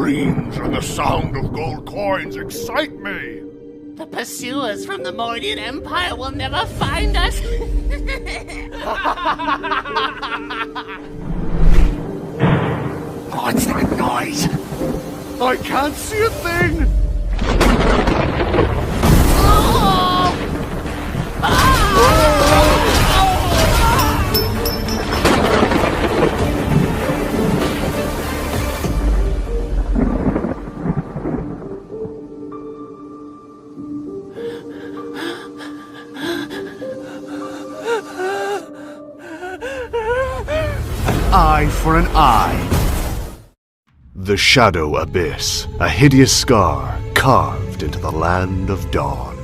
screams and the sound of gold coins excite me. The pursuers from the Moidian Empire will never find us. What's that noise? I can't see a thing! An eye for an eye. The Shadow Abyss, a hideous scar carved into the land of dawn.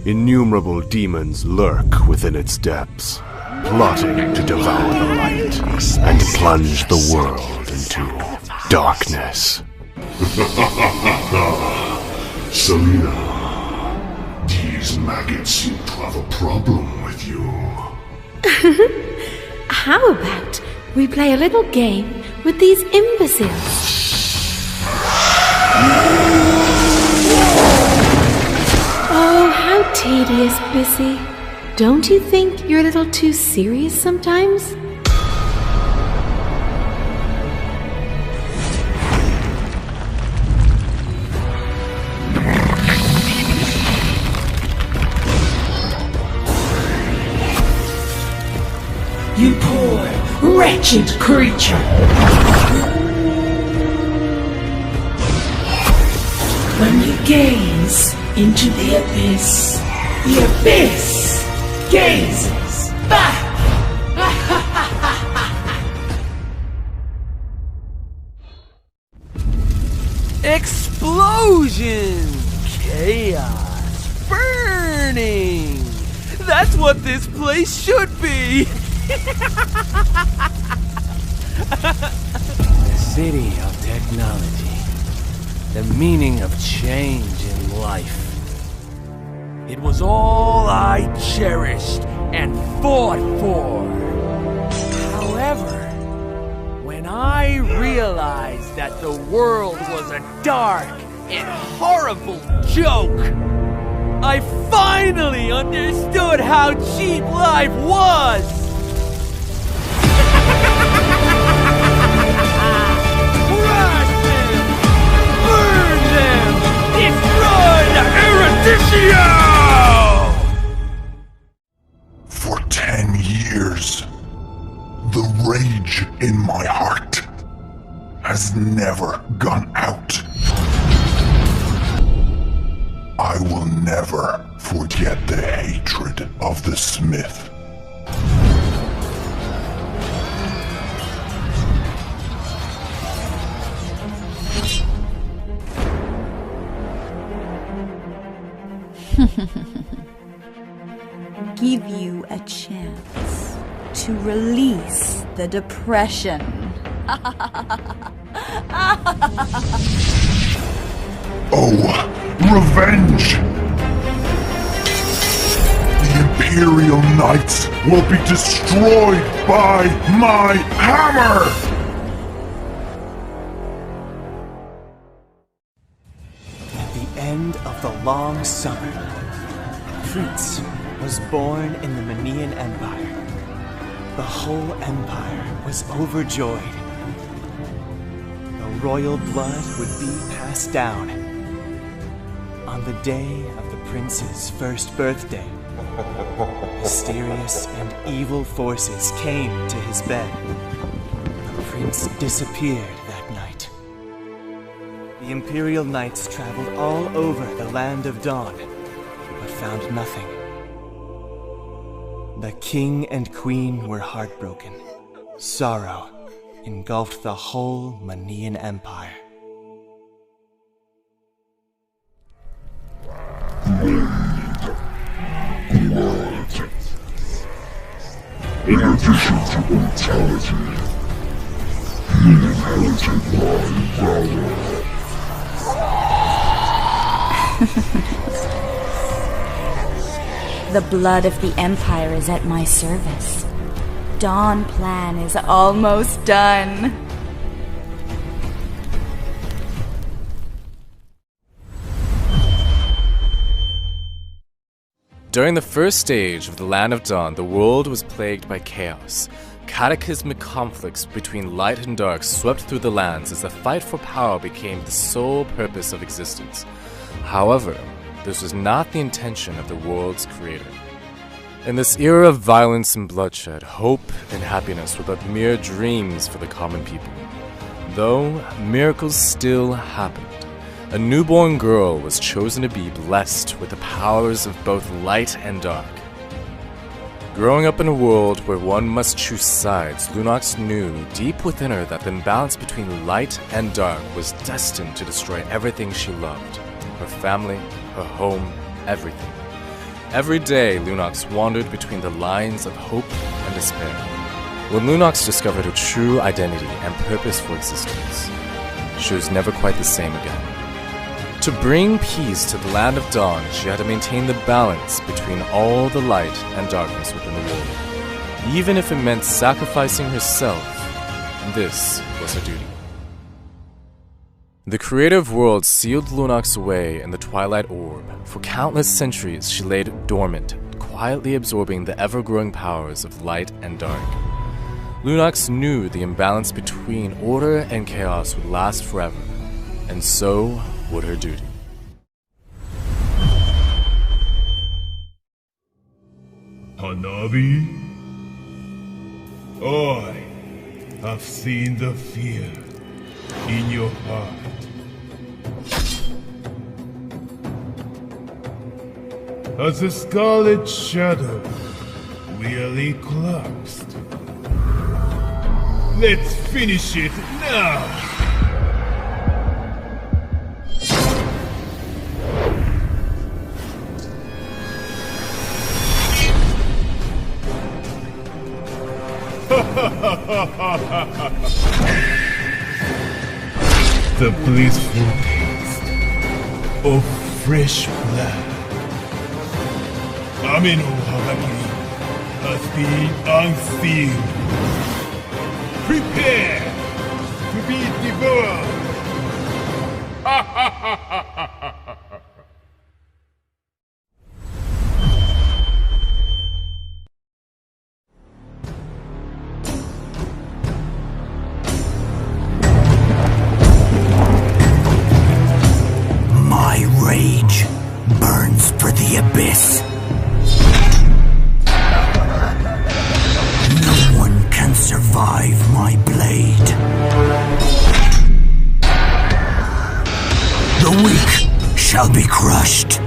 Innumerable demons lurk within its depths, plotting to devour the light and plunge the world into darkness. Selena, these maggots seem to have a problem with you. How about we play a little game with these imbeciles? Oh, how tedious, Bissy. Don't you think you're a little too serious sometimes? You poor, wretched creature! When you gaze into the abyss gazes back! Explosion! Chaos! Burning! That's what this place should be! The city of technology. The meaning of change in life. It was all I cherished and fought for. However, when I realized that the world was a dark and horrible joke, I finally understood how cheap life was! Crush them! Burn them! Destroy the Eruditio! For 10 years, the rage in my heart has never gone out. I will never forget the hatred of the Smith. Give you a chance to release the depression. Oh, revenge! The Imperial Knights will be destroyed by my hammer! At the end of the long summer, Prince was born in the Manian Empire. The whole empire was overjoyed. The royal blood would be passed down. On the day of the prince's first birthday, mysterious and evil forces came to his bed. The prince disappeared that night. The Imperial Knights traveled all over the Land of Dawn, but found nothing. The king and queen were heartbroken. Sorrow engulfed the whole Manian Empire. In addition to mortality, he inherited my valor. The blood of the Empire is at my service. Dawn plan is almost done. During the first stage of the Land of Dawn, the world was plagued by chaos. Cataclysmic conflicts between light and dark swept through the lands as the fight for power became the sole purpose of existence. However, this was not the intention of the world's creator. In this era of violence and bloodshed, hope and happiness were but mere dreams for the common people. Though miracles still happened. A newborn girl was chosen to be blessed with the powers of both light and dark. Growing up in a world where one must choose sides, Lunox knew deep within her that the imbalance between light and dark was destined to destroy everything she loved. Her family, her home, everything. Every day, Lunox wandered between the lines of hope and despair. When Lunox discovered her true identity and purpose for existence, she was never quite the same again. To bring peace to the Land of Dawn, she had to maintain the balance between all the light and darkness within the world. Even if it meant sacrificing herself, this was her duty. The creative world sealed Lunox away in the Twilight Orb. For countless centuries, she lay dormant, quietly absorbing the ever-growing powers of light and dark. Lunox knew the imbalance between order and chaos would last forever, and so would her duty. Hanabi? I have seen the fear in your heart. As the scarlet shadow will eclipsed. Let's finish it now! The blissful taste of fresh blood. Ameno Habaki has been unsealed. Prepare to be devoured. My rage burns for the abyss. No one can survive my blade. The weak shall be crushed.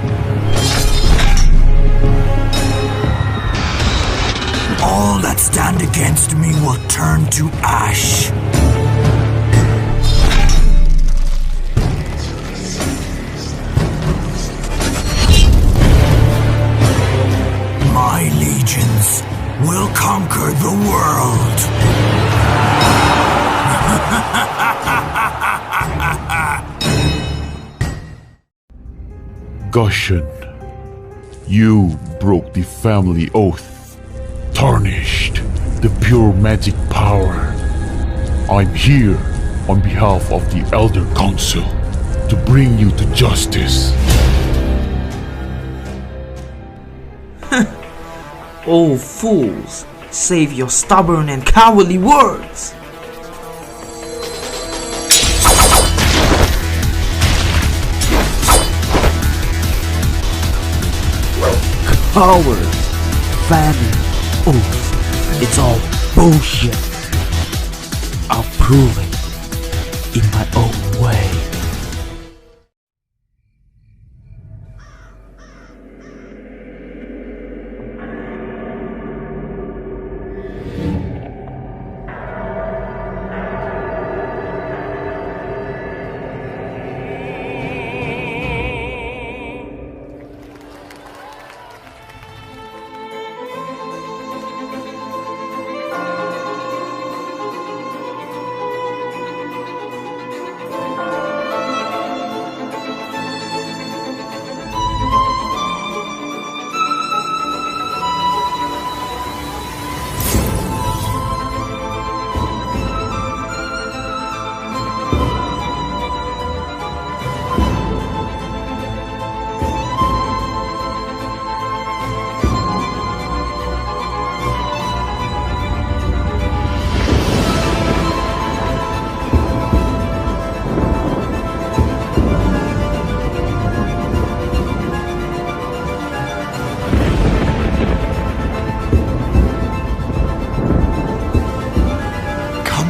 All that stand against me will turn to ash. My legions will conquer the world. Gushen, you broke the family oath, tarnished the pure magic power. I'm here on behalf of the Elder Council to bring you to justice. Oh, fools! Save your stubborn and cowardly words! Coward! Family! Oath! It's all bullshit! I'll prove it in my own way.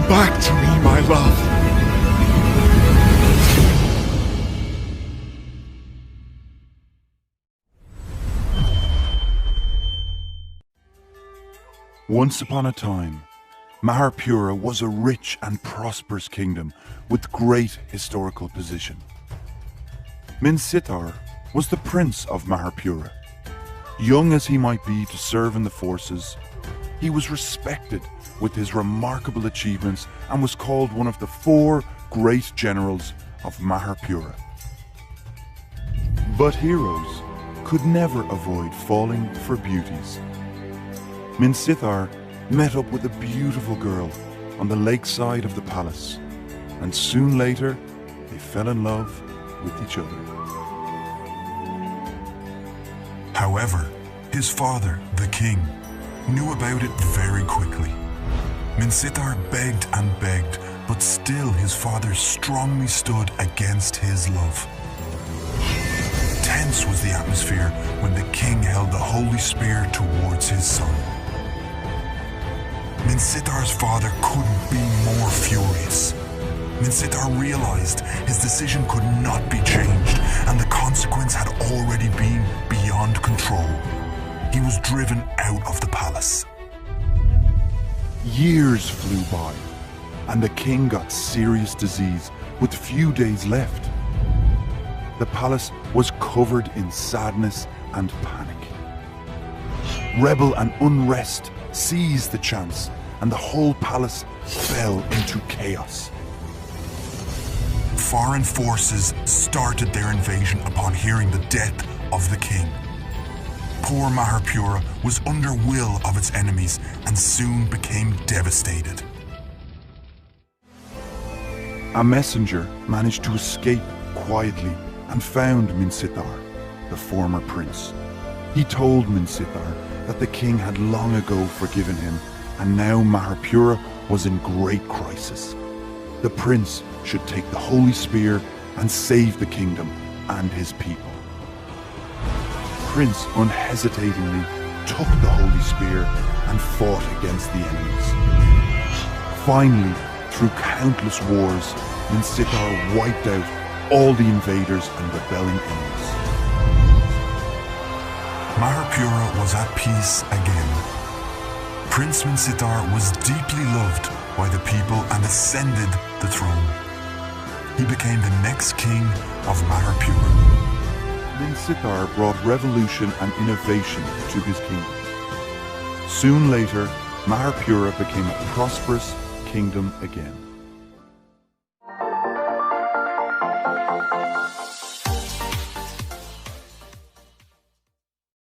back to me, my love. Once upon a time, Maharpura was a rich and prosperous kingdom with great historical position. Minsitar was the prince of Maharpura. Young as he might be to serve in the forces, he was respected with his remarkable achievements and was called one of the 4 great generals of Maharpura. But heroes could never avoid falling for beauties. Minsitar met up with a beautiful girl on the lakeside of the palace, and soon later they fell in love with each other. However, his father, the king, knew about it very quickly. Minsitar begged and begged, but still his father strongly stood against his love. Tense was the atmosphere when the king held the holy spear towards his son. Minsitar's father couldn't be more furious. Minsitar realized his decision could not be changed, and the consequence had already been beyond control. He was driven out of the palace. Years flew by, and the king got serious disease with few days left. The palace was covered in sadness and panic. Rebel and unrest seized the chance, and the whole palace fell into chaos. Foreign forces started their invasion upon hearing the death of the king. Poor Maharpura was under will of its enemies and soon became devastated. A messenger managed to escape quietly and found Minsitar, the former prince. He told Minsitar that the king had long ago forgiven him, and now Maharpura was in great crisis. The prince should take the holy spear and save the kingdom and his people. Prince unhesitatingly took the holy spear and fought against the enemies. Finally, through countless wars, Minsitar wiped out all the invaders and rebelling enemies. Maharpura was at peace again. Prince Minsitar was deeply loved by the people and ascended the throne. He became the next king of Maharpura. Minsitar brought revolution and innovation to his kingdom. Soon later, Maharpura became a prosperous kingdom again.